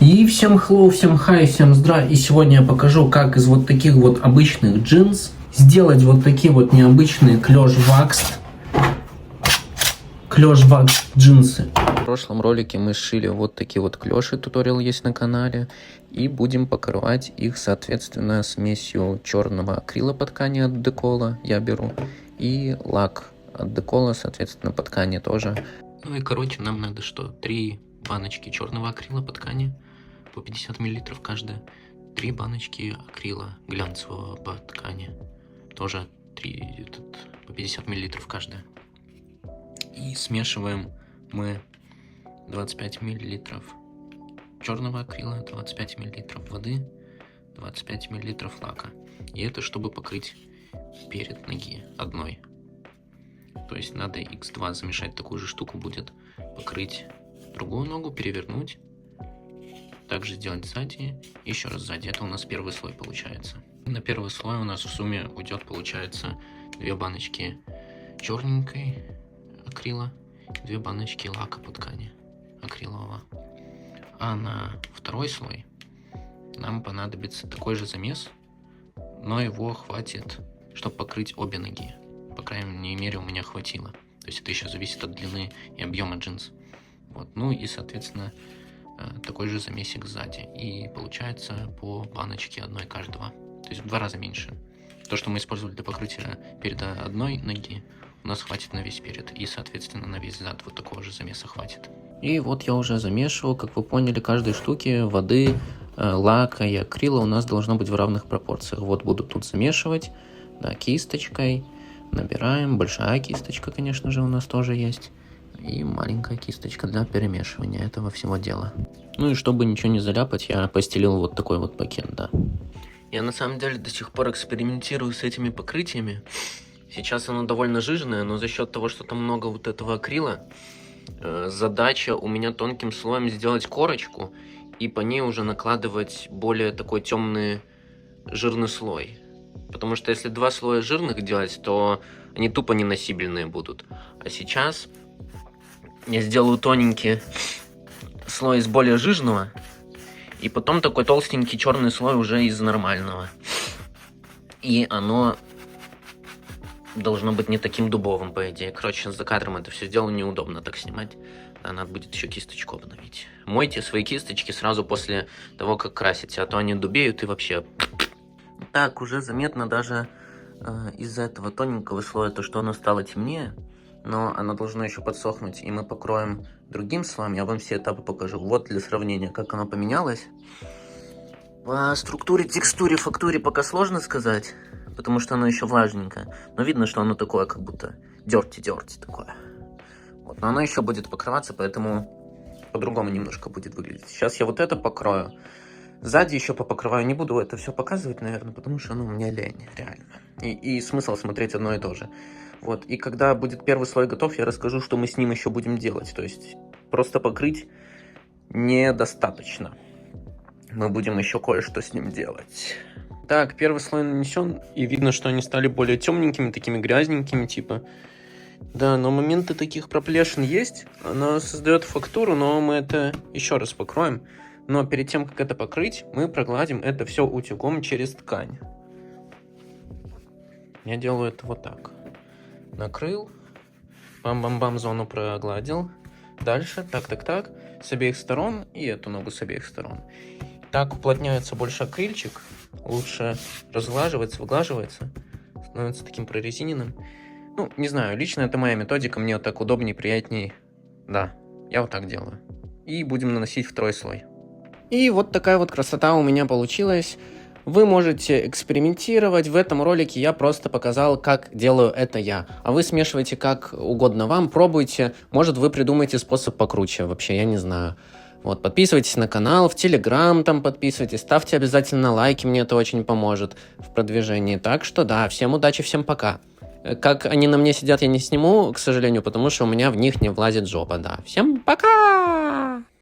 И всем hello, всем хай, всем здра. И сегодня я покажу, как из вот таких вот обычных джинс сделать вот такие вот необычные клеш-вакс джинсы. В прошлом ролике мы сшили вот такие вот клеши, туториал есть на канале. И будем покрывать их, соответственно, смесью черного акрила по ткани от Decola я беру. И лак от Decola, соответственно, по ткани тоже. Ну и короче, нам надо что? 3 баночки черного акрила по ткани, по 50 мл каждая. 3 баночки акрила глянцевого по ткани, тоже по 50 мл каждая. И смешиваем мы 25 мл черного акрила, 25 мл воды, 25 мл лака. И это чтобы покрыть перед ноги одной. То есть надо x2 замешать, такую же штуку будет, покрыть другую ногу, перевернуть. Также сделать сзади, еще раз сзади. Это у нас первый слой получается. На первый слой у нас в сумме уйдет, получается, 2 баночки черненькой акрила, 2 баночки лака по ткани акрилового. А на второй слой нам понадобится такой же замес, но его хватит, чтобы покрыть обе ноги. По крайней мере, у меня хватило. То есть это еще зависит от длины и объема джинс. Вот. Ну и, соответственно, такой же замесик сзади. И получается по баночке одной каждого. То есть в 2 раза меньше. То, что мы использовали для покрытия переда одной ноги, у нас хватит на весь перед. И, соответственно, на весь зад вот такого же замеса хватит. И вот я уже замешивал. Как вы поняли, каждой штуки воды, лака и акрила у нас должно быть в равных пропорциях. Вот буду тут замешивать, да, кисточкой. Набираем. Большая кисточка, конечно же, у нас тоже есть. И маленькая кисточка для перемешивания этого всего дела. Ну и чтобы ничего не заляпать, я постелил вот такой вот пакет, да. Я на самом деле до сих пор экспериментирую с этими покрытиями. Сейчас оно довольно жирное, но за счет того, что там много вот этого акрила, задача у меня тонким слоем сделать корочку и по ней уже накладывать более такой темный жирный слой. Потому что если 2 слоя жирных делать, то они тупо неносибельные будут. А сейчас я сделаю тоненький слой из более жирного, и потом такой толстенький черный слой уже из нормального. И оно должно быть не таким дубовым, по идее. Короче, за кадром это все сделано, неудобно так снимать. Да, надо будет еще кисточку обновить. Мойте свои кисточки сразу после того, как красите, а то они дубеют и вообще... Так, уже заметно даже из-за этого тоненького слоя, то, что оно стало темнее, но оно должно еще подсохнуть, и мы покроем другим слоем. Я вам все этапы покажу. Вот для сравнения, как оно поменялось. По структуре, текстуре, фактуре пока сложно сказать, потому что оно еще влажненькое. Но видно, что оно такое, как будто дерти такое. Вот, но оно еще будет покрываться, поэтому по-другому немножко будет выглядеть. Сейчас я вот это покрою. Сзади еще попокрываю, не буду это все показывать, наверное, потому что у меня лень, реально. И смысл смотреть одно и то же. Вот, и когда будет первый слой готов, я расскажу, что мы с ним еще будем делать. То есть, просто покрыть недостаточно. Мы будем еще кое-что с ним делать. Так, первый слой нанесен, и видно, что они стали более темненькими, такими грязненькими, типа. Да, но моменты таких проплешин есть. Оно создает фактуру, но мы это еще раз покроем. Но перед тем, как это покрыть, мы прогладим это все утюгом через ткань. Я делаю это вот так. Накрыл. Бам-бам-бам, зону прогладил. Дальше, так. С обеих сторон и эту ногу с обеих сторон. Так уплотняется больше акрильчик. Лучше разглаживается, выглаживается. Становится таким прорезиненным. Ну, не знаю, лично это моя методика. Мне вот так удобнее, приятнее. Да, я вот так делаю. И будем наносить второй слой. И вот такая вот красота у меня получилась. Вы можете экспериментировать. В этом ролике я просто показал, как делаю это я. А вы смешивайте как угодно вам, пробуйте. Может, вы придумаете способ покруче. Вообще, я не знаю. Вот, подписывайтесь на канал, в Телеграм там подписывайтесь, ставьте обязательно лайки, мне это очень поможет в продвижении. Так что да, всем удачи, всем пока. Как они на мне сидят, я не сниму, к сожалению, потому что у меня в них не влазит жопа, да. Всем пока!